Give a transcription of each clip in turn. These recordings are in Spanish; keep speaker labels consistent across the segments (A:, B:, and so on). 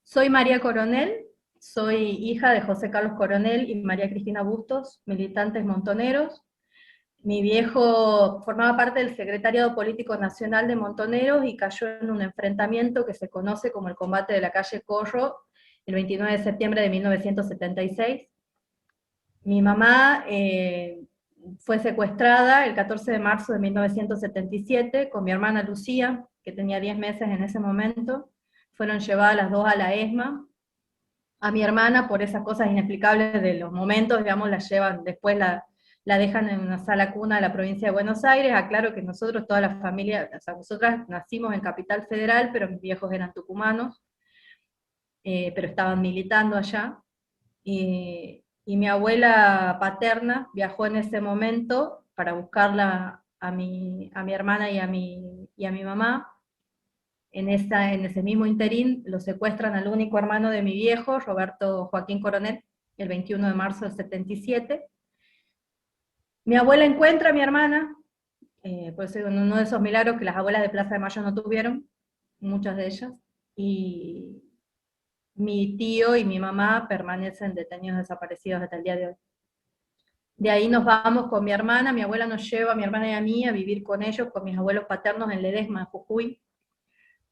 A: Soy María Coronel, soy hija de José Carlos Coronel y María Cristina Bustos, militantes montoneros. Mi viejo formaba parte del Secretariado Político Nacional de Montoneros y cayó en un enfrentamiento que se conoce como el combate de la calle Corro el 29 de septiembre de 1976. Mi mamá fue secuestrada el 14 de marzo de 1977 con mi hermana Lucía, que tenía 10 meses en ese momento. Fueron llevadas las dos a la ESMA. A mi hermana, por esas cosas inexplicables de los momentos, digamos, la llevan, después la dejan en una sala cuna de la provincia de Buenos Aires. Aclaro que nosotros, toda la familia, o sea, nosotras nacimos en Capital Federal, pero mis viejos eran tucumanos, pero estaban militando allá. Y mi abuela paterna viajó en ese momento para buscarla a mi hermana y a mi mamá. En ese mismo interín lo secuestran al único hermano de mi viejo, Roberto Joaquín Coronel, el 21 de marzo del 77. Mi abuela encuentra a mi hermana, por eso uno de esos milagros que las abuelas de Plaza de Mayo no tuvieron, muchas de ellas, y mi tío y mi mamá permanecen detenidos desaparecidos hasta el día de hoy. De ahí nos vamos con mi hermana, mi abuela nos lleva a mi hermana y a mí a vivir con ellos, con mis abuelos paternos en Ledesma, en Jujuy,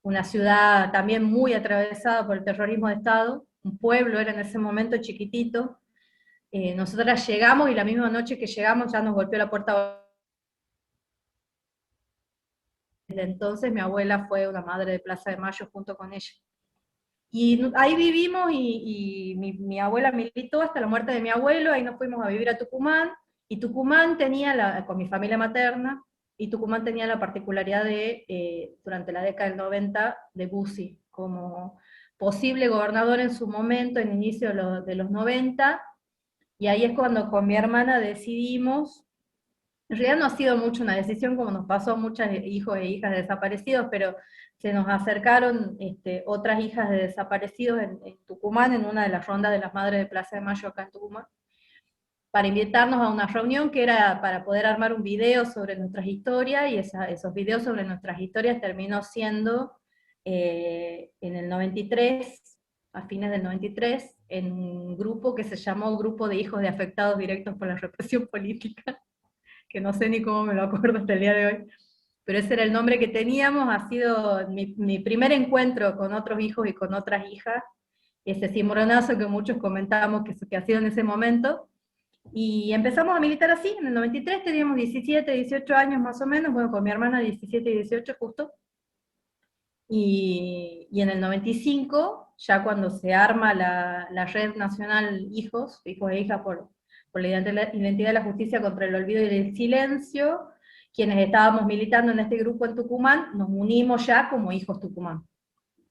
A: una ciudad también muy atravesada por el terrorismo de Estado, un pueblo era en ese momento chiquitito. Nosotras llegamos y la misma noche que llegamos ya nos golpeó la puerta. Desde entonces mi abuela fue una madre de Plaza de Mayo junto con ella. Y ahí vivimos y mi abuela militó hasta la muerte de mi abuelo, ahí nos fuimos a vivir a Tucumán, y Tucumán tenía, con mi familia materna, y Tucumán tenía la particularidad de, durante la década del 90, de Bussi, como posible gobernador en su momento, en inicio de los 90, y ahí es cuando con mi hermana decidimos. En realidad no ha sido mucho una decisión, como nos pasó a muchos hijos e hijas de desaparecidos, pero se nos acercaron otras hijas de desaparecidos en Tucumán, en una de las rondas de las Madres de Plaza de Mayo acá en Tucumán, para invitarnos a una reunión que era para poder armar un video sobre nuestras historias, y esos videos sobre nuestras historias terminó siendo en el 93, a fines del 93, en un grupo que se llamó Grupo de Hijos de Afectados Directos por la Represión Política, que no sé ni cómo me lo acuerdo hasta el día de hoy, pero ese era el nombre que teníamos. Ha sido mi primer encuentro con otros hijos y con otras hijas, ese cimbronazo que muchos comentábamos que ha sido en ese momento, y empezamos a militar así. En el 93 teníamos 17, 18 años más o menos, bueno, con mi hermana 17 y 18 justo, y en el 95, ya cuando se arma la Red Nacional Hijos e Hijas por la identidad de la justicia contra el olvido y el silencio, quienes estábamos militando en este grupo en Tucumán, nos unimos ya como Hijos Tucumán.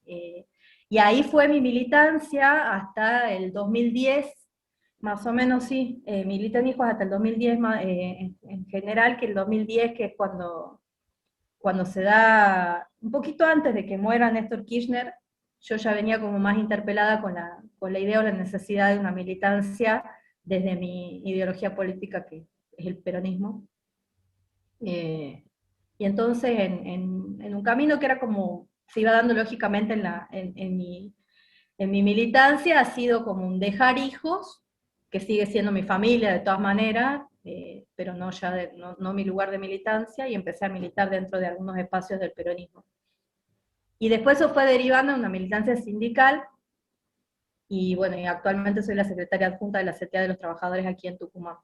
A: Eh, y ahí fue mi militancia hasta el 2010, más o menos, sí, milité en Hijos hasta el 2010 en general, que el 2010, que es cuando se da, un poquito antes de que muera Néstor Kirchner, yo ya venía como más interpelada con la idea o la necesidad de una militancia desde mi ideología política, que es el peronismo. Eh, y entonces en un camino que era como, se iba dando lógicamente en mi militancia, ha sido como un dejar hijos, que sigue siendo mi familia de todas maneras, pero no, ya no mi lugar de militancia, y empecé a militar dentro de algunos espacios del peronismo. Y después eso fue derivando en una militancia sindical, y bueno, y actualmente soy la secretaria adjunta de la CTA de los Trabajadores aquí en Tucumán.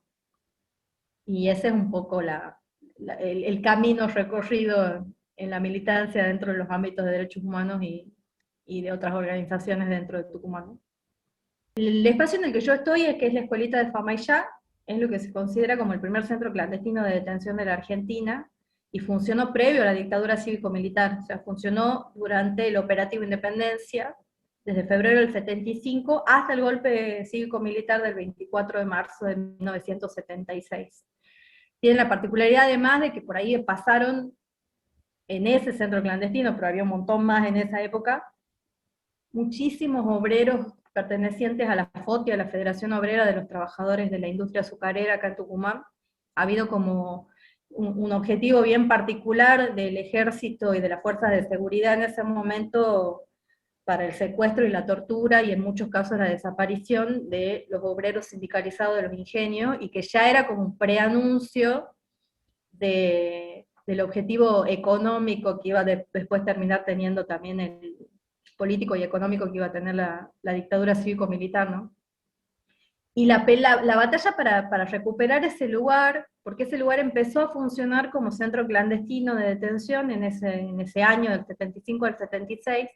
A: Y ese es un poco el camino recorrido en la militancia dentro de los ámbitos de derechos humanos y de otras organizaciones dentro de Tucumán. El espacio en el que yo estoy es que es la escuelita de Famaillá, es lo que se considera como el primer centro clandestino de detención de la Argentina, y funcionó previo a la dictadura cívico-militar, o sea, funcionó durante el operativo Independencia, desde febrero del 75 hasta el golpe cívico-militar del 24 de marzo de 1976. Tiene la particularidad además de que por ahí pasaron en ese centro clandestino, pero había un montón más en esa época, muchísimos obreros pertenecientes a la FOTI, a la Federación Obrera de los Trabajadores de la Industria Azucarera acá en Tucumán. Ha habido como un objetivo bien particular del ejército y de las fuerzas de seguridad en ese momento, para el secuestro y la tortura, y en muchos casos la desaparición de los obreros sindicalizados de los ingenios, y que ya era como un preanuncio del objetivo económico que iba después terminar teniendo también el político y económico que iba a tener la dictadura cívico-militar, ¿no? Y la batalla para recuperar ese lugar, porque ese lugar empezó a funcionar como centro clandestino de detención en ese año, del 75 al 76,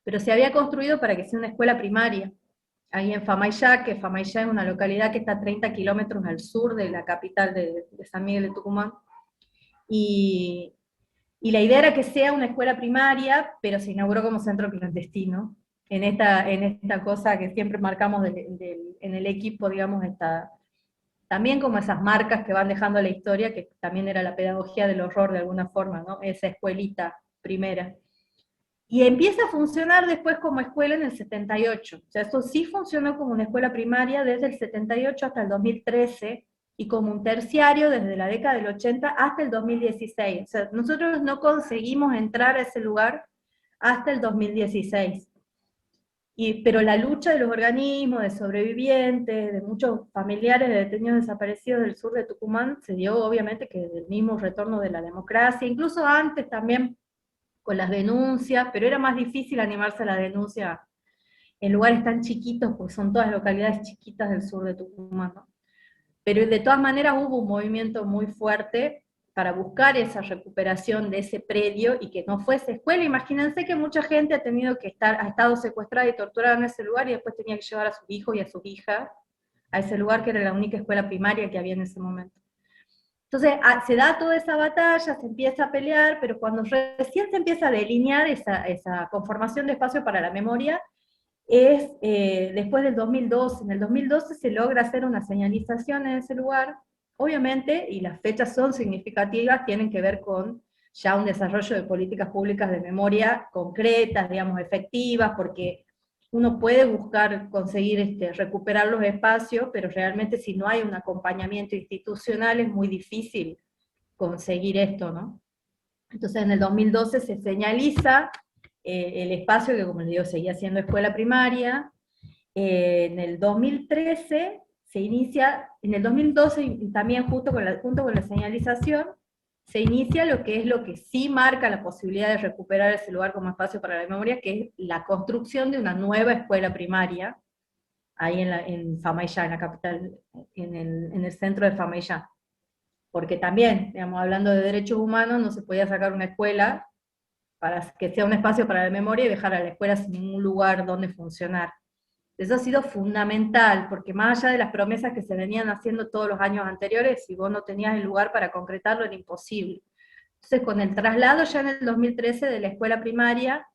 A: pero se había construido para que sea una escuela primaria, ahí en Famaillá, que Famaillá es una localidad que está a 30 kilómetros al sur de la capital de San Miguel de Tucumán, y, y la idea era que sea una escuela primaria, pero se inauguró como centro clandestino, en esta cosa que siempre marcamos en el equipo, digamos, también como esas marcas que van dejando la historia, que también era la pedagogía del horror de alguna forma, ¿no? Esa escuelita primera. Y empieza a funcionar después como escuela en el 78. O sea, esto sí funcionó como una escuela primaria desde el 78 hasta el 2013, y como un terciario desde la década del 80 hasta el 2016. O sea, nosotros no conseguimos entrar a ese lugar hasta el 2016. Pero la lucha de los organismos, de sobrevivientes, de muchos familiares de detenidos desaparecidos del sur de Tucumán, se dio obviamente que desde el mismo retorno de la democracia, incluso antes también con las denuncias, pero era más difícil animarse a la denuncia en lugares tan chiquitos, porque son todas localidades chiquitas del sur de Tucumán, ¿no? Pero de todas maneras hubo un movimiento muy fuerte para buscar esa recuperación de ese predio y que no fuese escuela. Imagínense que mucha gente ha estado secuestrada y torturada en ese lugar, y después tenía que llevar a sus hijos y a sus hijas a ese lugar que era la única escuela primaria que había en ese momento. Entonces se da toda esa batalla, se empieza a pelear, pero cuando recién se empieza a delinear esa conformación de espacio para la memoria, es después del 2012. En el 2012 se logra hacer una señalización en ese lugar, obviamente, y las fechas son significativas, tienen que ver con ya un desarrollo de políticas públicas de memoria concretas, digamos, efectivas, porque uno puede buscar conseguir recuperar los espacios, pero realmente si no hay un acompañamiento institucional es muy difícil conseguir esto, ¿no? Entonces en el 2012 se señaliza el espacio, que como les digo seguía siendo escuela primaria. En el 2013 se inicia, en el 2012 y también junto con la señalización, se inicia lo que sí marca la posibilidad de recuperar ese lugar como espacio para la memoria, que es la construcción de una nueva escuela primaria, ahí en Famaillá, en la capital, en el centro de Famaillá. Porque también, digamos, hablando de derechos humanos, no se podía sacar una escuela para que sea un espacio para la memoria y dejar a la escuela sin un lugar donde funcionar. Eso ha sido fundamental, porque más allá de las promesas que se venían haciendo todos los años anteriores, si vos no tenías el lugar para concretarlo, era imposible. Entonces, con el traslado ya en el 2013 de la escuela primaria,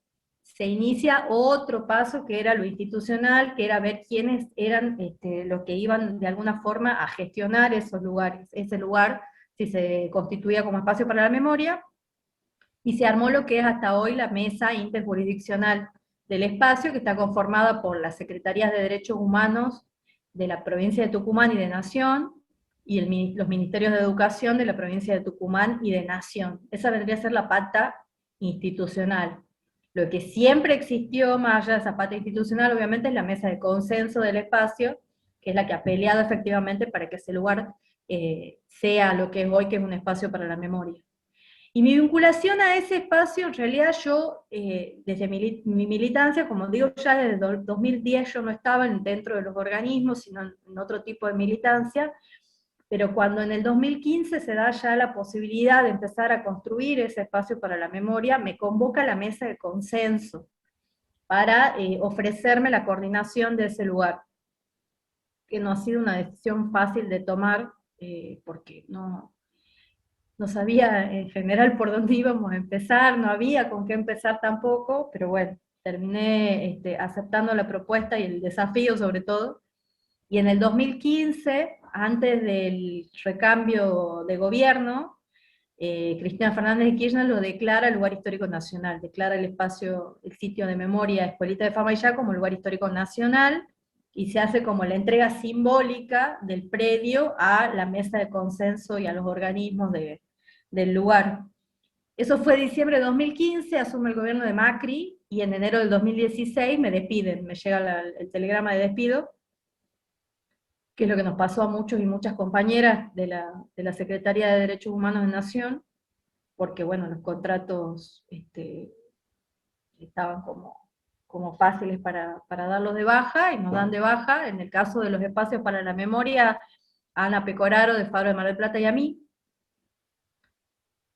A: se inicia otro paso que era lo institucional, que era ver quiénes eran los que iban de alguna forma a gestionar esos lugares, ese lugar, si se constituía como espacio para la memoria, y se armó lo que es hasta hoy la mesa interjurisdiccional del espacio, que está conformada por las Secretarías de Derechos Humanos de la provincia de Tucumán y de Nación, y los ministerios de educación de la provincia de Tucumán y de Nación. Esa vendría a ser la pata institucional. Lo que siempre existió, más allá de esa pata institucional, obviamente, es la mesa de consenso del espacio, que es la que ha peleado efectivamente para que ese lugar sea lo que es hoy, que es un espacio para la memoria. Y mi vinculación a ese espacio, en realidad yo, desde mi militancia, como digo, ya desde 2010 yo no estaba dentro de los organismos, sino en otro tipo de militancia, pero cuando en el 2015 se da ya la posibilidad de empezar a construir ese espacio para la memoria, me convoca a la mesa de consenso para ofrecerme la coordinación de ese lugar, que no ha sido una decisión fácil de tomar, porque no sabía en general por dónde íbamos a empezar, no había con qué empezar tampoco, pero bueno, terminé aceptando la propuesta y el desafío sobre todo. Y en el 2015, antes del recambio de gobierno, Cristina Fernández de Kirchner lo declara lugar histórico nacional, declara el espacio, el sitio de memoria Escuelita de Famaillá como lugar histórico nacional, y se hace como la entrega simbólica del predio a la mesa de consenso y a los organismos del lugar. Eso fue diciembre de 2015, asume el gobierno de Macri, y en enero del 2016 me despiden, me llega el telegrama de despido, que es lo que nos pasó a muchos y muchas compañeras de la Secretaría de Derechos Humanos de Nación, porque bueno, los contratos estaban como fáciles para darlos de baja, y nos dan de baja, en el caso de los espacios para la memoria, a Ana Pecoraro de Faro de Mar del Plata y a mí.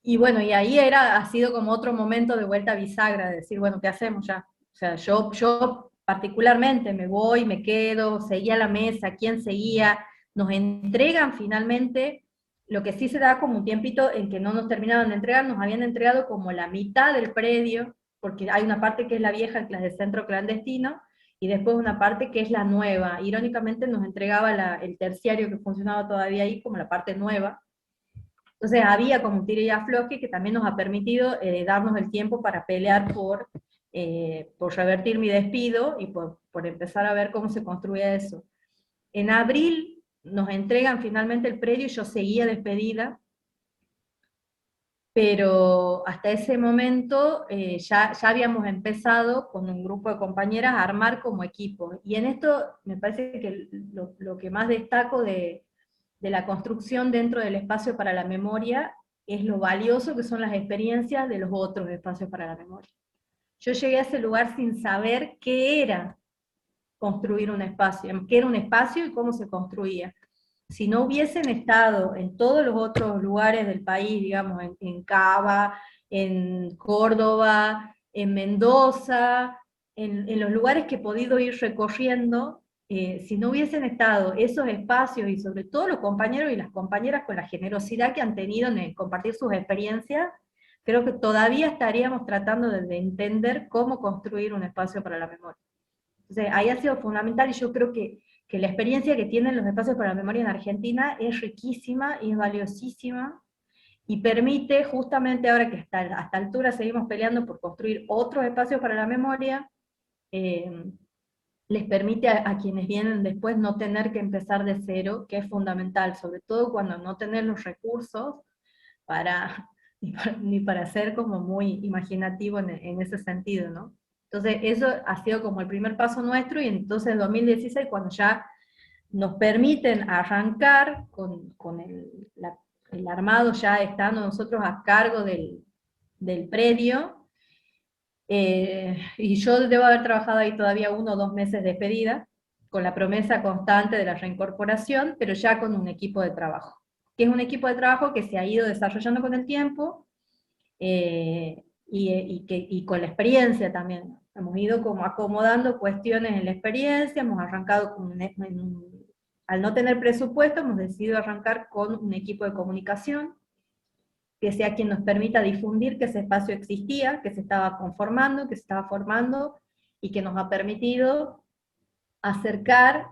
A: Y bueno, y ahí ha sido como otro momento de vuelta bisagra, de decir, bueno, ¿qué hacemos ya? O sea, yo particularmente me voy, me quedo, seguía la mesa, quién seguía, nos entregan finalmente, lo que sí se da como un tiempito en que no nos terminaban de entregar, nos habían entregado como la mitad del predio, porque hay una parte que es la vieja, que es de centro clandestino, y después una parte que es la nueva. Irónicamente nos entregaba el terciario que funcionaba todavía ahí como la parte nueva. Entonces había como un tiro y afloje que también nos ha permitido darnos el tiempo para pelear por revertir mi despido y por empezar a ver cómo se construía eso. En abril nos entregan finalmente el predio y yo seguía despedida, pero hasta ese momento ya habíamos empezado con un grupo de compañeras a armar como equipo. Y en esto me parece que lo que más destaco de la construcción dentro del espacio para la memoria es lo valioso que son las experiencias de los otros espacios para la memoria. Yo llegué a ese lugar sin saber qué era construir un espacio, qué era un espacio y cómo se construía. Si no hubiesen estado en todos los otros lugares del país, digamos, en Cava, en Córdoba, en Mendoza, en los lugares que he podido ir recorriendo, si no hubiesen estado esos espacios y sobre todo los compañeros y las compañeras con la generosidad que han tenido en compartir sus experiencias, creo que todavía estaríamos tratando de entender cómo construir un espacio para la memoria. Entonces, ahí ha sido fundamental y yo creo que la experiencia que tienen los espacios para la memoria en Argentina es riquísima y es valiosísima y permite, justamente ahora que hasta altura seguimos peleando por construir otros espacios para la memoria, eh, les permite a quienes vienen después no tener que empezar de cero, que es fundamental, sobre todo cuando no tener los recursos para, ni para ser como muy imaginativo en ese sentido, ¿no? Entonces eso ha sido como el primer paso nuestro, y entonces en 2016, cuando ya nos permiten arrancar con el armado, ya estando nosotros a cargo del predio, y yo debo haber trabajado ahí todavía 1 o 2 meses de despedida, con la promesa constante de la reincorporación, pero ya con un equipo de trabajo, que es un equipo de trabajo que se ha ido desarrollando con el tiempo, y con la experiencia también. Hemos ido como acomodando cuestiones en la experiencia, hemos arrancado al no tener presupuesto, hemos decidido arrancar con un equipo de comunicación, que sea quien nos permita difundir que ese espacio existía, que se estaba conformando, que se estaba formando, y que nos ha permitido acercar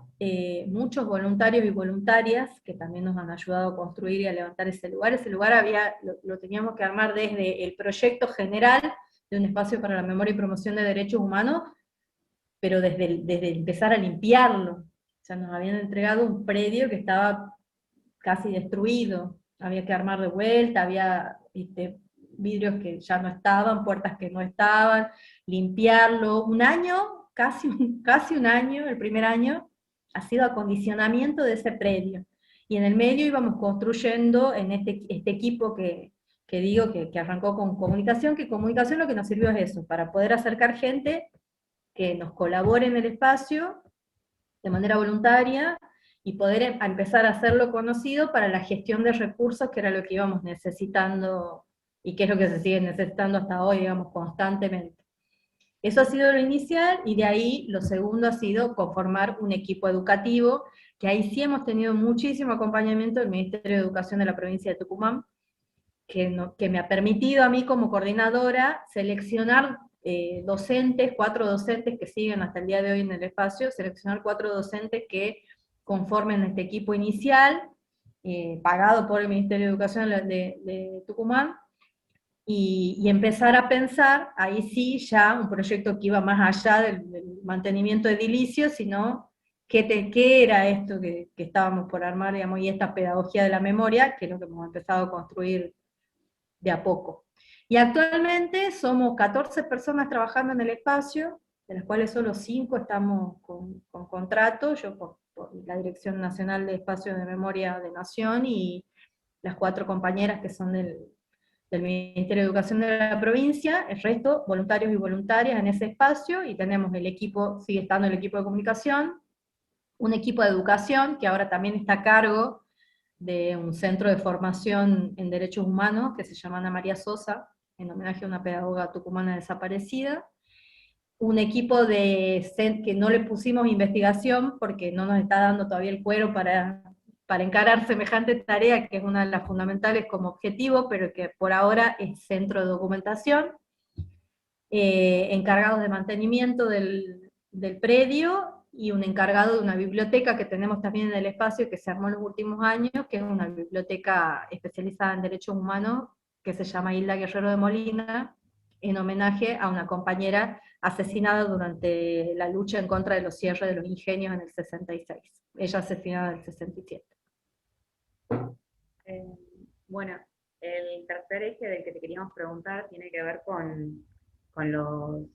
A: muchos voluntarios y voluntarias que también nos han ayudado a construir y a levantar ese lugar. Ese lugar lo teníamos que armar desde el proyecto general de un espacio para la memoria y promoción de derechos humanos, pero desde empezar a limpiarlo. O sea, nos habían entregado un predio que estaba casi destruido, había que armar de vuelta, había vidrios que ya no estaban, puertas que no estaban, limpiarlo. Un año, casi un año, el primer año, ha sido acondicionamiento de ese predio. Y en el medio íbamos construyendo en este equipo que digo que arrancó con comunicación, que comunicación lo que nos sirvió es eso, para poder acercar gente que nos colabore en el espacio de manera voluntaria, y poder empezar a hacerlo conocido para la gestión de recursos, que era lo que íbamos necesitando, y que es lo que se sigue necesitando hasta hoy, digamos, constantemente. Eso ha sido lo inicial, y de ahí lo segundo ha sido conformar un equipo educativo, que ahí sí hemos tenido muchísimo acompañamiento del Ministerio de Educación de la provincia de Tucumán, que me ha permitido a mí como coordinadora seleccionar docentes, 4 docentes que siguen hasta el día de hoy en el espacio, seleccionar 4 docentes que conformen este equipo inicial, pagado por el Ministerio de Educación de Tucumán, y empezar a pensar, ahí sí, ya un proyecto que iba más allá del mantenimiento edilicio, sino qué era esto que estábamos por armar, digamos, y esta pedagogía de la memoria, que es lo que hemos empezado a construir de a poco. Y actualmente somos 14 personas trabajando en el espacio, de las cuales solo 5 estamos con contrato, yo por la Dirección Nacional de Espacios de Memoria de Nación, y las 4 compañeras que son del Ministerio de Educación de la provincia, el resto voluntarios y voluntarias en ese espacio, y tenemos el equipo, sigue estando el equipo de comunicación, un equipo de educación que ahora también está a cargo de un centro de formación en derechos humanos que se llama Ana María Sosa, en homenaje a una pedagoga tucumana desaparecida, un equipo que no le pusimos investigación porque no nos está dando todavía el cuero para encarar semejante tarea, que es una de las fundamentales como objetivo, pero que por ahora es centro de documentación, encargados de mantenimiento del predio, y un encargado de una biblioteca que tenemos también en el espacio, que se armó en los últimos años, que es una biblioteca especializada en derechos humanos, que se llama Hilda Guerrero de Molina, en homenaje a una compañera asesinada durante la lucha en contra de los cierres de los ingenios en el 66. Ella asesinada en el 67.
B: Eh, bueno, el tercer eje del que te queríamos preguntar tiene que ver con los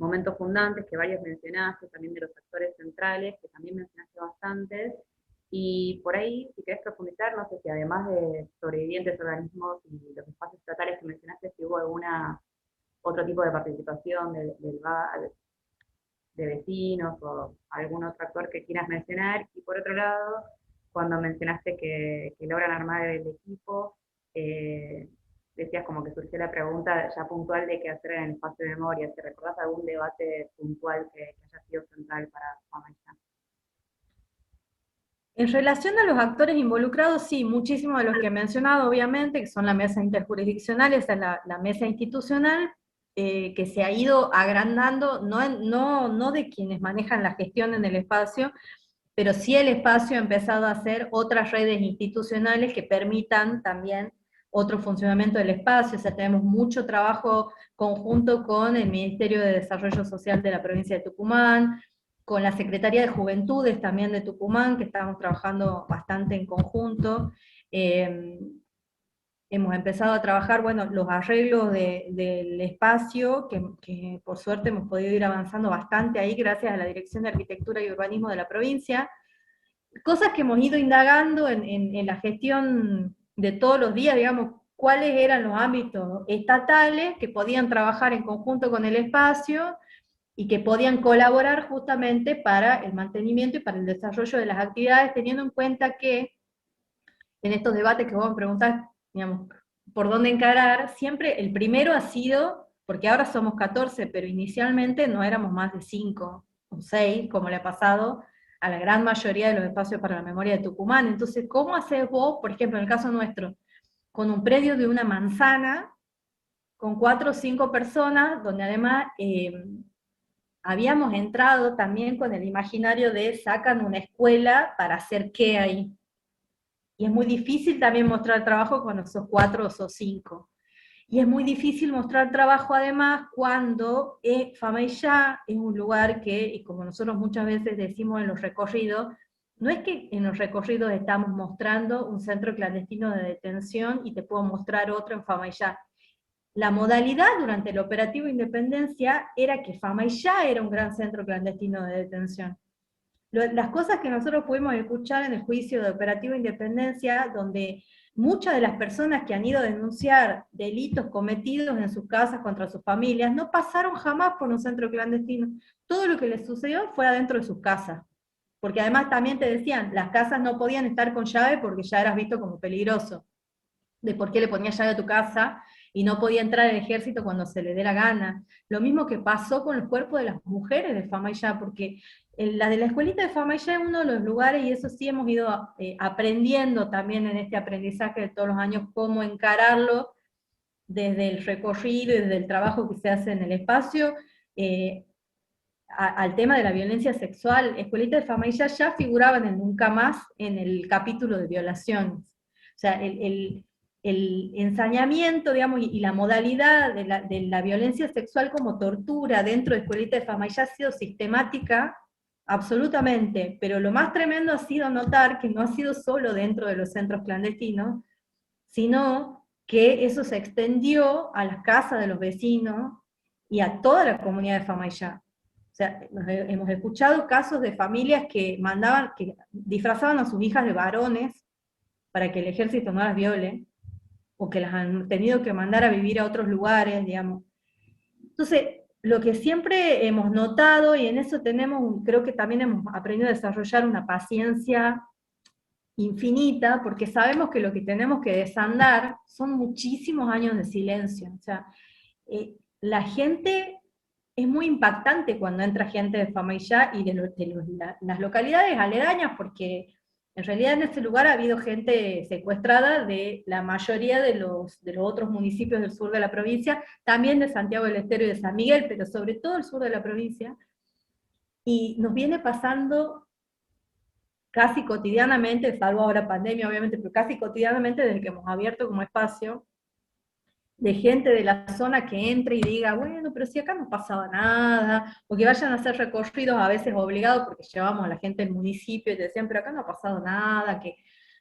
B: momentos fundantes que varios mencionaste, también de los actores centrales, que también mencionaste bastantes, y por ahí, si querés profundizar, no sé si además de sobrevivientes, organismos y los espacios estatales que mencionaste, si hubo alguna otro tipo de participación de vecinos o algún otro actor que quieras mencionar. Y por otro lado, cuando mencionaste que logran armar el equipo, eh, decías como que surgió la pregunta ya puntual de qué hacer en el espacio de memoria. ¿Te recordás algún debate puntual que haya sido central para Famaillá?
A: En relación a los actores involucrados, sí, muchísimos de los que he mencionado, obviamente, que son la mesa interjurisdiccional, esa es la mesa institucional, que se ha ido agrandando, no de quienes manejan la gestión en el espacio, pero sí el espacio ha empezado a hacer otras redes institucionales que permitan también otro funcionamiento del espacio. O sea, tenemos mucho trabajo conjunto con el Ministerio de Desarrollo Social de la provincia de Tucumán, con la Secretaría de Juventudes también de Tucumán, que estamos trabajando bastante en conjunto. Hemos empezado a trabajar, bueno, los arreglos del espacio, que por suerte hemos podido ir avanzando bastante ahí gracias a la Dirección de Arquitectura y Urbanismo de la provincia. Cosas que hemos ido indagando en la gestión de todos los días, digamos, cuáles eran los ámbitos estatales que podían trabajar en conjunto con el espacio y que podían colaborar justamente para el mantenimiento y para el desarrollo de las actividades, teniendo en cuenta que en estos debates que vos me preguntás, digamos, por dónde encarar, siempre el primero ha sido, porque ahora somos 14, pero inicialmente no éramos más de 5 o 6, como le ha pasado a la gran mayoría de los espacios para la memoria de Tucumán. Entonces, ¿cómo haces vos, por ejemplo, en el caso nuestro, con un predio de una manzana, con 4 o 5 personas, donde además habíamos entrado también con el imaginario de sacan una escuela para hacer qué ahí? Y es muy difícil también mostrar trabajo cuando sos 4 o sos 5. Y es muy difícil mostrar trabajo además cuando Famaillá es un lugar que, y como nosotros muchas veces decimos en los recorridos, no es que en los recorridos estamos mostrando un centro clandestino de detención y te puedo mostrar otro en Famaillá. La modalidad durante el operativo Independencia era que Famaillá era un gran centro clandestino de detención. Las cosas que nosotros pudimos escuchar en el juicio de Operativo Independencia, donde muchas de las personas que han ido a denunciar delitos cometidos en sus casas contra sus familias, no pasaron jamás por un centro clandestino. Todo lo que les sucedió fue adentro de sus casas. Porque además también te decían, las casas no podían estar con llave porque ya eras visto como peligroso. De por qué le ponías llave a tu casa y no podía entrar al ejército cuando se le dé la gana. Lo mismo que pasó con el cuerpo de las mujeres de Famaillá, porque la de la escuelita de Famaillá es uno de los lugares, y eso sí hemos ido aprendiendo también en este aprendizaje de todos los años, cómo encararlo desde el recorrido y desde el trabajo que se hace en el espacio, al tema de la violencia sexual. Escuelita de Famaillá ya figuraban en Nunca Más en el capítulo de violaciones. O sea, el ensañamiento, digamos, y la modalidad de la violencia sexual como tortura dentro de Escuelita de Famaillá ha sido sistemática, absolutamente, pero lo más tremendo ha sido notar que no ha sido solo dentro de los centros clandestinos, sino que eso se extendió a las casas de los vecinos y a toda la comunidad de Famayá. O sea, hemos escuchado casos de familias que mandaban, que disfrazaban a sus hijas de varones para que el ejército no las viole, o que las han tenido que mandar a vivir a otros lugares, digamos. Entonces, lo que siempre hemos notado, y en eso tenemos, creo que también hemos aprendido a desarrollar una paciencia infinita, porque sabemos que lo que tenemos que desandar son muchísimos años de silencio. O sea, la gente, es muy impactante cuando entra gente de Famaillá y las localidades aledañas, porque en realidad en este lugar ha habido gente secuestrada de la mayoría de los otros municipios del sur de la provincia, también de Santiago del Estero y de San Miguel, pero sobre todo el sur de la provincia, y nos viene pasando casi cotidianamente, salvo ahora pandemia obviamente, pero casi cotidianamente desde que hemos abierto como espacio, de gente de la zona que entre y diga, bueno, pero si acá no pasaba nada, o que vayan a hacer recorridos a veces obligados, porque llevamos a la gente del municipio y te decían, pero acá no ha pasado nada, que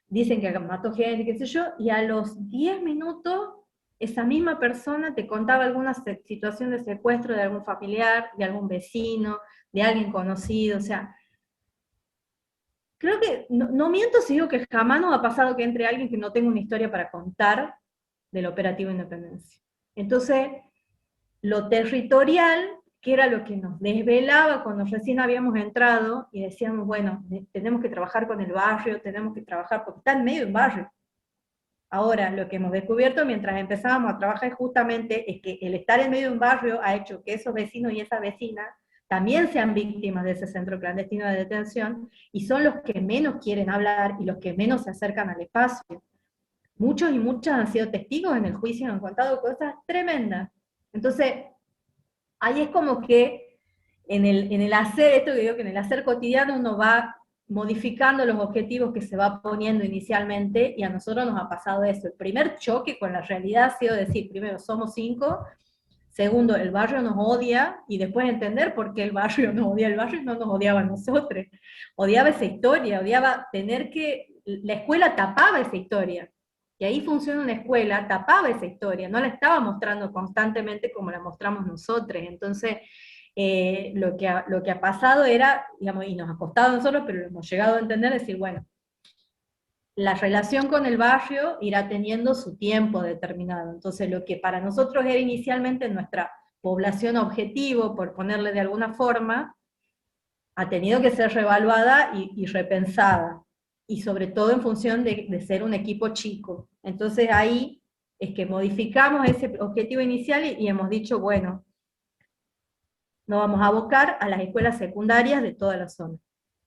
A: dicen que acá mató gente, qué sé yo, y a los 10 minutos esa misma persona te contaba alguna situación de secuestro de algún familiar, de algún vecino, de alguien conocido, o sea, creo que, no miento si digo que jamás nos ha pasado que entre alguien que no tenga una historia para contar del operativo Independencia. Entonces, lo territorial, que era lo que nos desvelaba cuando recién habíamos entrado, y decíamos, bueno, tenemos que trabajar con el barrio, tenemos que trabajar, porque está en medio de un barrio. Ahora, lo que hemos descubierto mientras empezábamos a trabajar justamente es que el estar en medio de un barrio ha hecho que esos vecinos y esas vecinas también sean víctimas de ese centro clandestino de detención, y son los que menos quieren hablar y los que menos se acercan al espacio. Muchos y muchas han sido testigos en el juicio y han contado cosas tremendas. Entonces, ahí es como que en el hacer, esto que digo, que en el hacer cotidiano uno va modificando los objetivos que se va poniendo inicialmente, y a nosotros nos ha pasado eso. El primer choque con la realidad ha sido decir, primero, somos 5, segundo, el barrio nos odia, y después entender por qué el barrio nos odia. El barrio no nos odiaba a nosotros, odiaba esa historia, odiaba tener que, la escuela tapaba esa historia, y ahí funciona una escuela, tapaba esa historia, no la estaba mostrando constantemente como la mostramos nosotros. Entonces, lo que ha pasado era, digamos, y nos ha costado a nosotros, pero lo hemos llegado a entender, decir, bueno, la relación con el barrio irá teniendo su tiempo determinado. Entonces, lo que para nosotros era inicialmente nuestra población objetivo, por ponerle de alguna forma, ha tenido que ser reevaluada y repensada, y sobre todo en función de ser un equipo chico. Entonces ahí es que modificamos ese objetivo inicial y hemos dicho, bueno, nos vamos a abocar a las escuelas secundarias de toda la zona.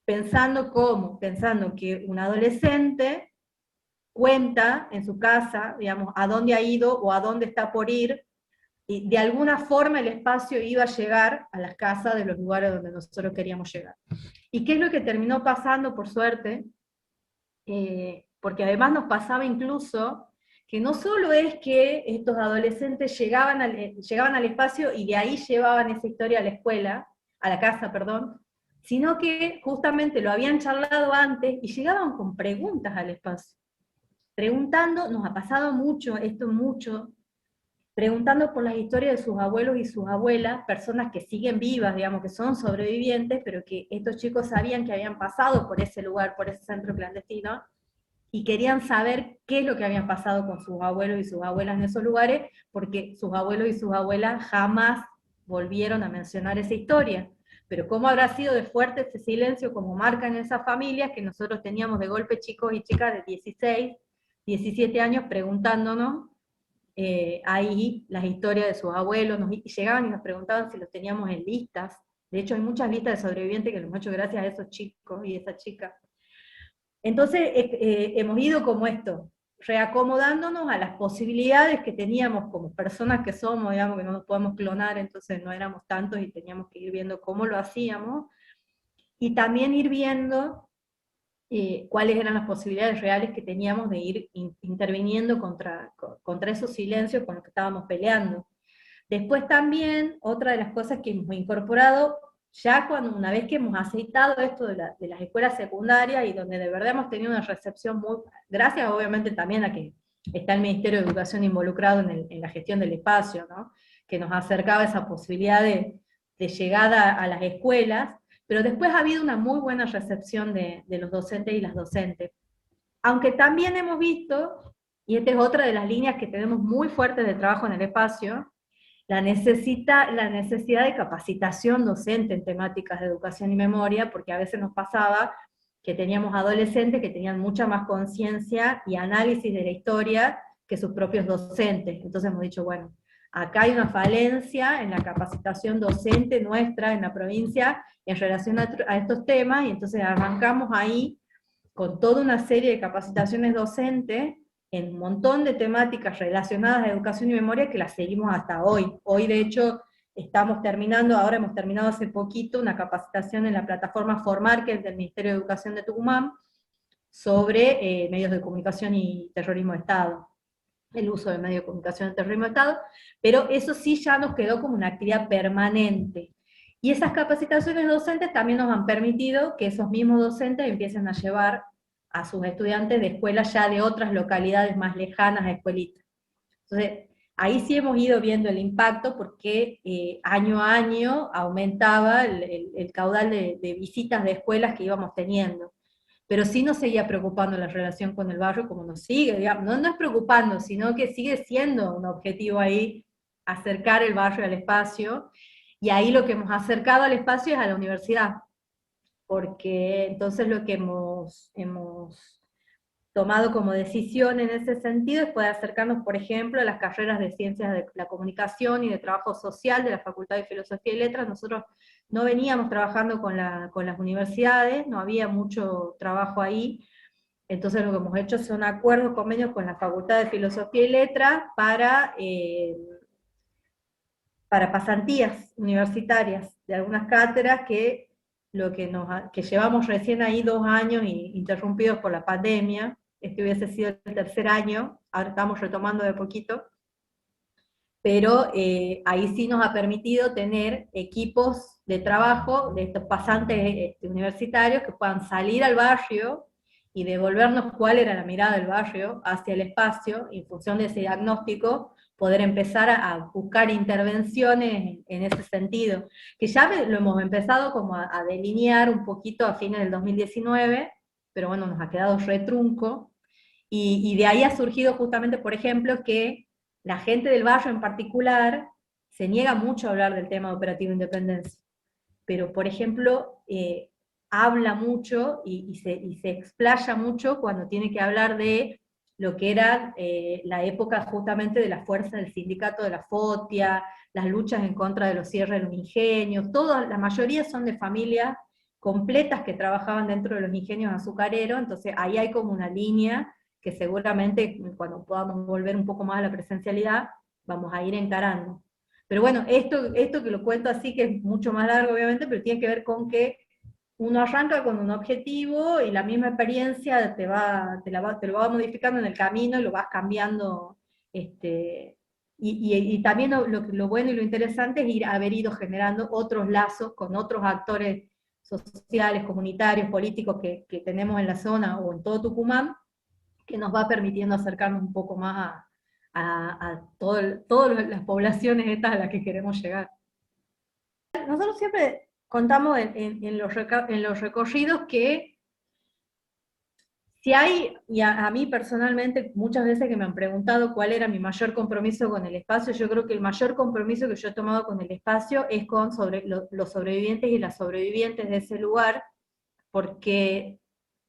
A: Pensando cómo, pensando que un adolescente cuenta en su casa, digamos, a dónde ha ido o a dónde está por ir, y de alguna forma el espacio iba a llegar a las casas de los lugares donde nosotros queríamos llegar. ¿Y qué es lo que terminó pasando, por suerte? Porque además nos pasaba incluso que no solo es que estos adolescentes llegaban al espacio y de ahí llevaban esa historia a la escuela, a la casa, perdón, sino que justamente lo habían charlado antes y llegaban con preguntas al espacio. Preguntando, nos ha pasado mucho, esto mucho, preguntando por las historias de sus abuelos y sus abuelas, personas que siguen vivas, digamos, que son sobrevivientes, pero que estos chicos sabían que habían pasado por ese lugar, por ese centro clandestino, y querían saber qué es lo que habían pasado con sus abuelos y sus abuelas en esos lugares, porque sus abuelos y sus abuelas jamás volvieron a mencionar esa historia. Pero cómo habrá sido de fuerte ese silencio, como marca en esas familias, que nosotros teníamos de golpe chicos y chicas de 16, 17 años preguntándonos ahí las historias de sus abuelos, y llegaban y nos preguntaban si los teníamos en listas. De hecho, hay muchas listas de sobrevivientes que los hemos hecho gracias a esos chicos y esas chicas. Entonces, hemos ido como esto, reacomodándonos a las posibilidades que teníamos como personas que somos, digamos, que no nos podemos clonar, entonces no éramos tantos y teníamos que ir viendo cómo lo hacíamos, y también ir viendo cuáles eran las posibilidades reales que teníamos de ir interviniendo contra esos silencios con los que estábamos peleando. Después también, otra de las cosas que hemos incorporado, ya una vez que hemos aceitado esto de las escuelas secundarias, y donde de verdad hemos tenido una recepción muy, gracias obviamente también a que está el Ministerio de Educación involucrado en la gestión del espacio, ¿no? Que nos acercaba esa posibilidad de llegada a las escuelas, pero después ha habido una muy buena recepción de los docentes y las docentes. Aunque también hemos visto, y esta es otra de las líneas que tenemos muy fuertes de trabajo en el espacio, la necesidad de capacitación docente en temáticas de educación y memoria, porque a veces nos pasaba que teníamos adolescentes que tenían mucha más conciencia y análisis de la historia que sus propios docentes. Entonces hemos dicho, bueno, acá hay una falencia en la capacitación docente nuestra en la provincia en relación a estos temas, y entonces arrancamos ahí con toda una serie de capacitaciones docentes en un montón de temáticas relacionadas a educación y memoria que las seguimos hasta hoy. Hoy, de hecho, ahora hemos terminado hace poquito una capacitación en la plataforma Formar, que es del Ministerio de Educación de Tucumán, sobre medios de comunicación y terrorismo de Estado, el uso de medios de comunicación y terrorismo de Estado, pero eso sí ya nos quedó como una actividad permanente. Y esas capacitaciones docentes también nos han permitido que esos mismos docentes empiecen a llevar a sus estudiantes de escuelas ya de otras localidades más lejanas a escuelitas. Entonces, ahí sí hemos ido viendo el impacto porque año a año aumentaba el caudal de visitas de escuelas que íbamos teniendo. Pero sí nos seguía preocupando la relación con el barrio, como nos sigue, digamos, no es preocupando, sino que sigue siendo un objetivo ahí acercar el barrio al espacio, y ahí lo que hemos acercado al espacio es a la universidad, porque entonces lo que hemos tomado como decisión en ese sentido es poder acercarnos, por ejemplo, a las carreras de Ciencias de la Comunicación y de Trabajo Social de la Facultad de Filosofía y Letras. Nosotros no veníamos trabajando con las universidades, no había mucho trabajo ahí, entonces lo que hemos hecho son acuerdos, convenios con la Facultad de Filosofía y Letras para pasantías universitarias de algunas cátedras que llevamos recién ahí 2 años interrumpidos por la pandemia. Este hubiese sido el tercer año, ahora estamos retomando de poquito, pero ahí sí nos ha permitido tener equipos de trabajo de estos pasantes universitarios que puedan salir al barrio y devolvernos cuál era la mirada del barrio hacia el espacio, y en función de ese diagnóstico poder empezar a buscar intervenciones en ese sentido, que ya lo hemos empezado como a delinear un poquito a fines del 2019, pero bueno, nos ha quedado retrunco, y de ahí ha surgido justamente, por ejemplo, que la gente del barrio en particular se niega mucho a hablar del tema de operativo independencia, pero por ejemplo, habla mucho y se explaya mucho cuando tiene que hablar de lo que era la época justamente de la fuerza del sindicato de la FOTIA, las luchas en contra de los cierres de los ingenios, la mayoría son de familias completas que trabajaban dentro de los ingenios azucareros, entonces ahí hay como una línea que seguramente cuando podamos volver un poco más a la presencialidad, vamos a ir encarando. Pero bueno, esto que lo cuento así, que es mucho más largo obviamente, pero tiene que ver con que uno arranca con un objetivo y la misma experiencia te lo va modificando en el camino y lo vas cambiando. Y también lo bueno y lo interesante es haber ido generando otros lazos con otros actores sociales, comunitarios, políticos que tenemos en la zona o en todo Tucumán, que nos va permitiendo acercarnos un poco más a todas las poblaciones estas a las que queremos llegar. Nosotros siempre contamos en los recorridos que si hay, y a mí personalmente muchas veces que me han preguntado cuál era mi mayor compromiso con el espacio, yo creo que el mayor compromiso que yo he tomado con el espacio es con los sobrevivientes y las sobrevivientes de ese lugar, porque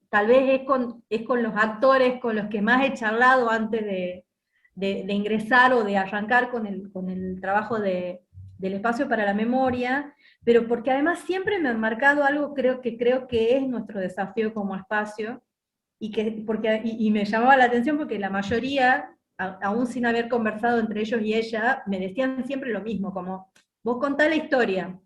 A: tal vez es con los actores con los que más he charlado antes de ingresar o de arrancar con el trabajo del espacio para la memoria, pero porque además siempre me han marcado algo creo que es nuestro desafío como espacio, y me llamaba la atención porque la mayoría, aún sin haber conversado entre ellos y ella, me decían siempre lo mismo, como, vos contá la historia,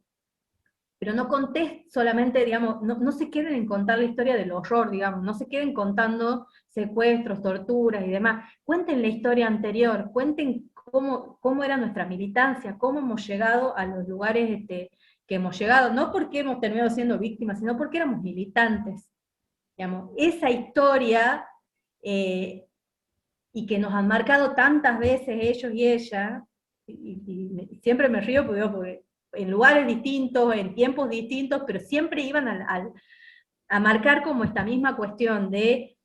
A: pero no contés solamente, digamos, no se queden en contar la historia del horror, digamos, no se queden contando secuestros, torturas y demás, cuenten la historia anterior, cuenten cómo era nuestra militancia, cómo hemos llegado a los lugares que hemos llegado, no porque hemos terminado siendo víctimas, sino porque éramos militantes, digamos, esa historia, y y que nos han marcado tantas veces ellos y ella, siempre me río porque en lugares distintos, en tiempos distintos, pero siempre iban a marcar como esta misma cuestión de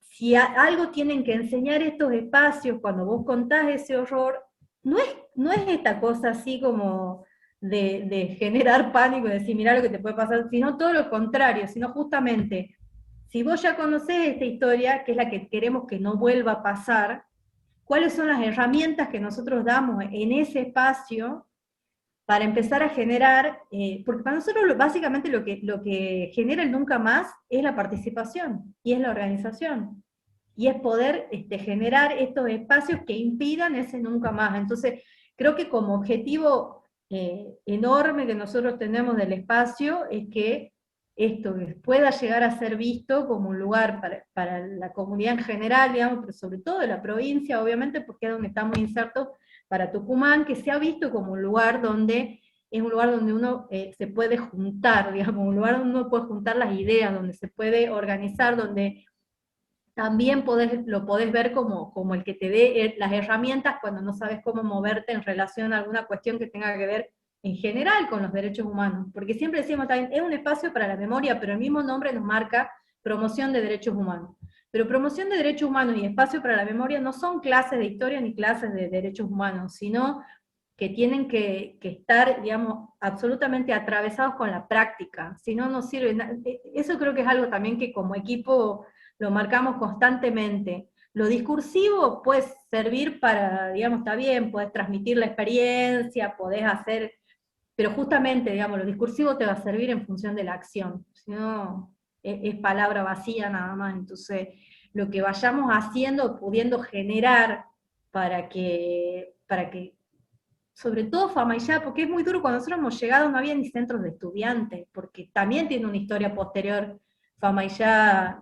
A: si algo tienen que enseñar estos espacios cuando vos contás ese horror, no es esta cosa así como de generar pánico, de decir, mirá lo que te puede pasar, sino todo lo contrario, sino justamente, si vos ya conocés esta historia, que es la que queremos que no vuelva a pasar, ¿cuáles son las herramientas que nosotros damos en ese espacio para empezar a generar, porque para nosotros básicamente lo que genera el nunca más es la participación, y es la organización, y es poder generar estos espacios que impidan ese nunca más. Entonces, creo que como objetivo enorme que nosotros tenemos del espacio es que esto pueda llegar a ser visto como un lugar para la comunidad en general, digamos, pero sobre todo de la provincia, obviamente, porque es donde estamos insertos, para Tucumán, que se ha visto como un lugar donde es un lugar donde uno se puede juntar, digamos, un lugar donde uno puede juntar las ideas, donde se puede organizar, donde también lo podés ver como el que te dé las herramientas cuando no sabes cómo moverte en relación a alguna cuestión que tenga que ver en general con los derechos humanos, porque siempre decimos también, es un espacio para la memoria, pero el mismo nombre nos marca promoción de derechos humanos. Pero promoción de derechos humanos y espacio para la memoria no son clases de historia ni clases de derechos humanos, sino que tienen que estar, digamos, absolutamente atravesados con la práctica, si no, no sirve. Eso creo que es algo también que como equipo lo marcamos constantemente. Lo discursivo puede servir para, digamos, está bien, podés transmitir la experiencia, podés hacer, pero justamente, digamos, lo discursivo te va a servir en función de la acción, si no, es palabra vacía nada más. Entonces, lo que vayamos haciendo, pudiendo generar para que sobre todo Famaillá, porque es muy duro, cuando nosotros hemos llegado no había ni centros de estudiantes, porque también tiene una historia posterior, Famaillá,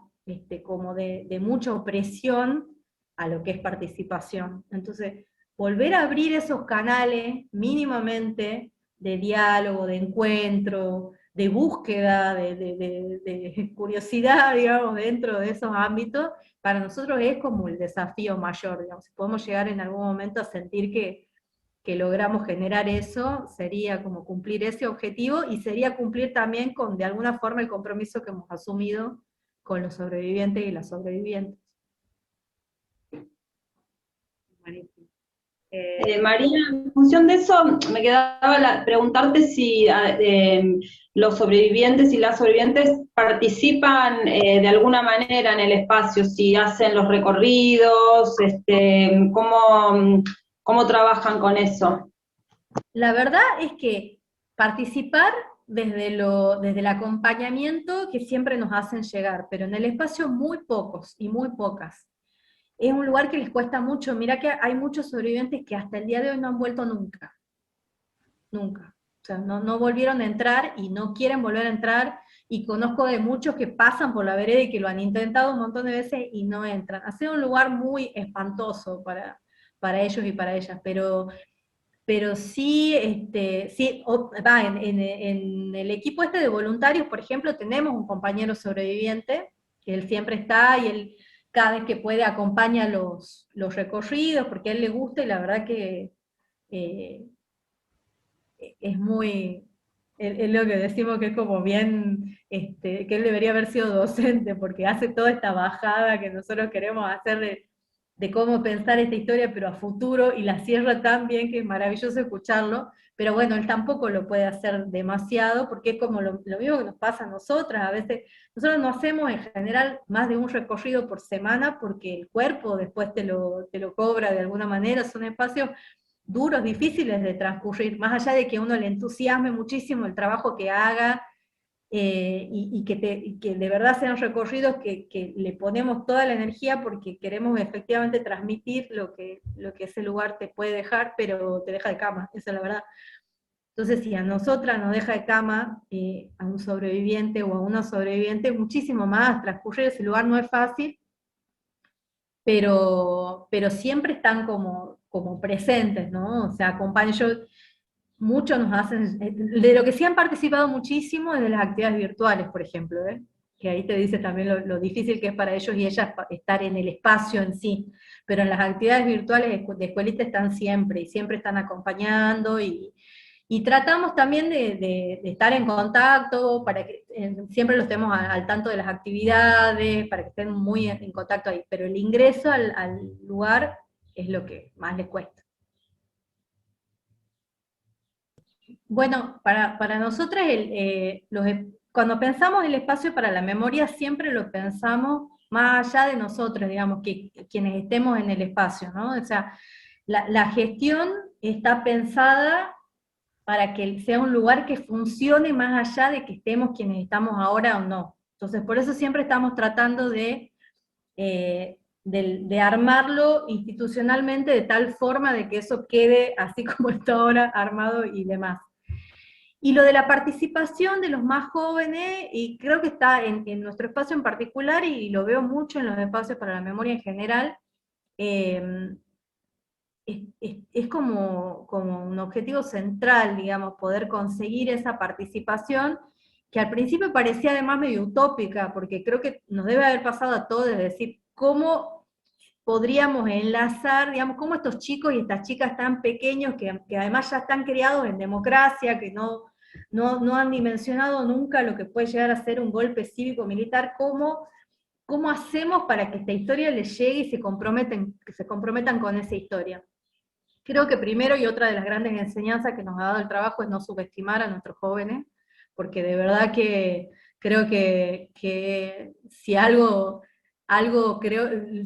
A: como de mucha opresión a lo que es participación. Entonces, volver a abrir esos canales mínimamente de diálogo, de encuentro, de búsqueda, de curiosidad, digamos, dentro de esos ámbitos, para nosotros es como el desafío mayor, digamos. Si podemos llegar en algún momento a sentir que logramos generar eso, sería como cumplir ese objetivo, y sería cumplir también con, de alguna forma, el compromiso que hemos asumido con los sobrevivientes y las sobrevivientes.
B: Buenísimo.
C: María, en función de eso, me quedaba preguntarte si los sobrevivientes y las sobrevivientes participan de alguna manera en el espacio, si hacen los recorridos, cómo trabajan con eso.
A: La verdad es que participar desde el acompañamiento que siempre nos hacen llegar, pero en el espacio muy pocos y muy pocas. Es un lugar que les cuesta mucho. Mira que hay muchos sobrevivientes que hasta el día de hoy no han vuelto nunca. Nunca. O sea, no volvieron a entrar y no quieren volver a entrar, y conozco de muchos que pasan por la vereda y que lo han intentado un montón de veces y no entran. Ha sido un lugar muy espantoso para ellos y para ellas, pero sí, sí en el equipo de voluntarios, por ejemplo, tenemos un compañero sobreviviente, que él siempre está, y él cada vez que puede acompaña los recorridos, porque a él le gusta, y la verdad que eh, es muy, es lo que decimos que es como bien, que él debería haber sido docente, porque hace toda esta bajada que nosotros queremos hacer de cómo pensar esta historia, pero a futuro, y la cierra tan bien que es maravilloso escucharlo, pero bueno, él tampoco lo puede hacer demasiado, porque es como lo mismo que nos pasa a nosotras. A veces nosotros no hacemos en general más de un recorrido por semana, porque el cuerpo después te lo cobra de alguna manera. Son espacios duros, difíciles de transcurrir, más allá de que a uno le entusiasme muchísimo el trabajo que haga, y que de verdad sean recorridos que le ponemos toda la energía porque queremos efectivamente transmitir lo que ese lugar te puede dejar, pero te deja de cama, esa es la verdad. Entonces, si a nosotras nos deja de cama, a un sobreviviente o a una sobreviviente, muchísimo más. Transcurrir ese lugar no es fácil, pero siempre están como presentes, ¿no? O sea, acompañan. Muchos nos hacen, de lo que sí han participado muchísimo es de las actividades virtuales, por ejemplo, ¿eh? que ahí te dice también lo difícil que es para ellos y ellas estar en el espacio en sí, pero en las actividades virtuales de Escuelita están siempre, y siempre están acompañando, y tratamos también de estar en contacto, para que siempre los estemos al tanto de las actividades, para que estén muy en contacto ahí, pero el ingreso al lugar es lo que más les cuesta. Bueno, para nosotros cuando pensamos el espacio para la memoria siempre lo pensamos más allá de nosotros, digamos, que quienes estemos en el espacio, ¿no? O sea, la gestión está pensada para que sea un lugar que funcione más allá de que estemos quienes estamos ahora o no. Entonces, por eso siempre estamos tratando de armarlo institucionalmente de tal forma de que eso quede así como está ahora armado y demás. Y lo de la participación de los más jóvenes, y creo que está en nuestro espacio en particular, y lo veo mucho en los espacios para la memoria en general, es como un objetivo central, digamos, poder conseguir esa participación, que al principio parecía además medio utópica, porque creo que nos debe haber pasado a todos, es decir, cómo podríamos enlazar, digamos, cómo estos chicos y estas chicas tan pequeños, que además ya están criados en democracia, que no han dimensionado nunca lo que puede llegar a ser un golpe cívico-militar, ¿cómo hacemos para que esta historia les llegue y que se comprometan con esa historia? Creo que primero, y otra de las grandes enseñanzas que nos ha dado el trabajo, es no subestimar a nuestros jóvenes, porque de verdad que creo que si algo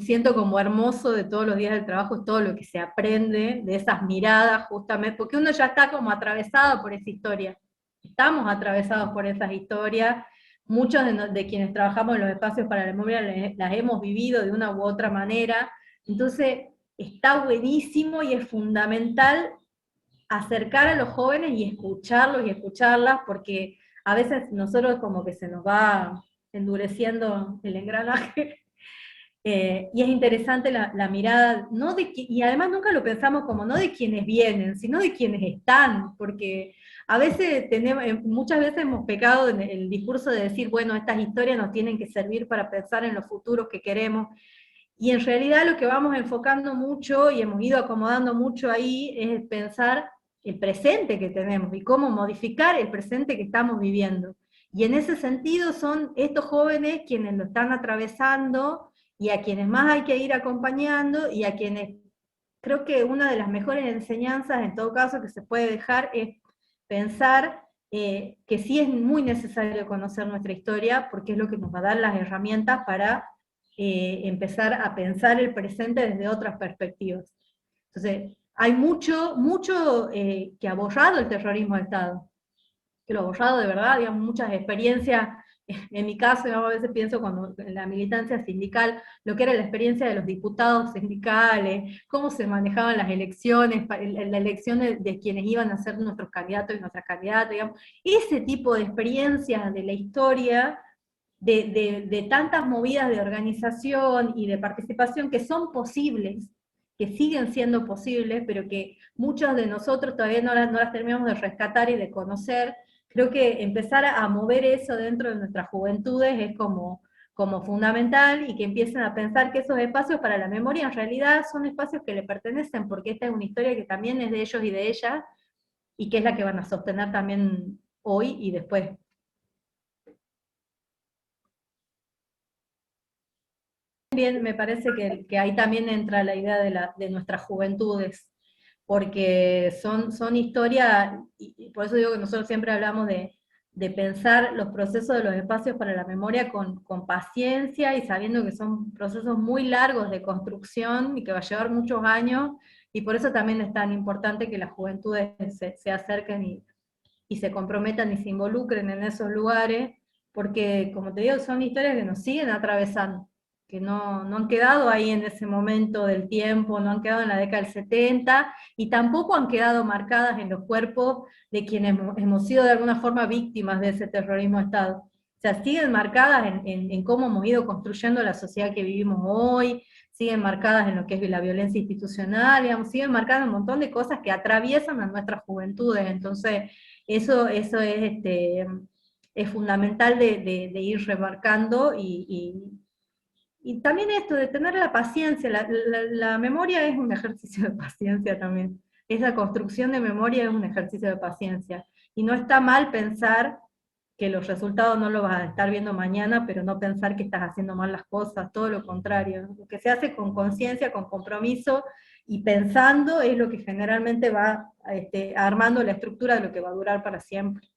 A: siento como hermoso de todos los días del trabajo, es todo lo que se aprende de esas miradas, justamente, porque uno ya está como atravesado por esa historia. Estamos atravesados por esas historias, muchos de quienes trabajamos en los espacios para la memoria las hemos vivido de una u otra manera, entonces está buenísimo y es fundamental acercar a los jóvenes y escucharlos y escucharlas, porque a veces nosotros como que se nos va endureciendo el engranaje, y es interesante la mirada, y además nunca lo pensamos como no de quienes vienen, sino de quienes están, porque a veces muchas veces hemos pecado en el discurso de decir, bueno, estas historias nos tienen que servir para pensar en los futuros que queremos, y en realidad lo que vamos enfocando mucho, y hemos ido acomodando mucho ahí, es pensar el presente que tenemos, y cómo modificar el presente que estamos viviendo. Y en ese sentido son estos jóvenes quienes lo están atravesando, y a quienes más hay que ir acompañando, y a quienes creo que una de las mejores enseñanzas, en todo caso, que se puede dejar es pensar que sí es muy necesario conocer nuestra historia, porque es lo que nos va a dar las herramientas para empezar a pensar el presente desde otras perspectivas. Entonces, hay mucho que ha borrado el terrorismo de Estado, que lo ha borrado de verdad, digamos, muchas experiencias. En mi caso, yo a veces pienso cuando en la militancia sindical, lo que era la experiencia de los diputados sindicales, cómo se manejaban las elecciones, la elección de quienes iban a ser nuestros candidatos y nuestras candidatas, digamos, ese tipo de experiencias de la historia, de tantas movidas de organización y de participación que son posibles, que siguen siendo posibles, pero que muchos de nosotros todavía no las terminamos de rescatar y de conocer. Creo que empezar a mover eso dentro de nuestras juventudes es como fundamental, y que empiecen a pensar que esos espacios para la memoria en realidad son espacios que le pertenecen, porque esta es una historia que también es de ellos y de ellas, y que es la que van a sostener también hoy y después. Bien, me parece que ahí también entra la idea de nuestras juventudes, porque son historias, y por eso digo que nosotros siempre hablamos de pensar los procesos de los espacios para la memoria con paciencia, y sabiendo que son procesos muy largos de construcción y que va a llevar muchos años, y por eso también es tan importante que las juventudes se acerquen y se comprometan y se involucren en esos lugares, porque como te digo, son historias que nos siguen atravesando, que no han quedado ahí en ese momento del tiempo, no han quedado en la década del 70, y tampoco han quedado marcadas en los cuerpos de quienes hemos sido de alguna forma víctimas de ese terrorismo de Estado. O sea, siguen marcadas en cómo hemos ido construyendo la sociedad que vivimos hoy, siguen marcadas en lo que es la violencia institucional, digamos, siguen marcadas en un montón de cosas que atraviesan a nuestras juventudes. Entonces, eso es es fundamental de ir remarcando, y también esto de tener la paciencia, la memoria es un ejercicio de paciencia también. Esa construcción de memoria es un ejercicio de paciencia. Y no está mal pensar que los resultados no los vas a estar viendo mañana, pero no pensar que estás haciendo mal las cosas, todo lo contrario. Lo que se hace con conciencia, con compromiso y pensando es lo que generalmente va armando la estructura de lo que va a durar para siempre.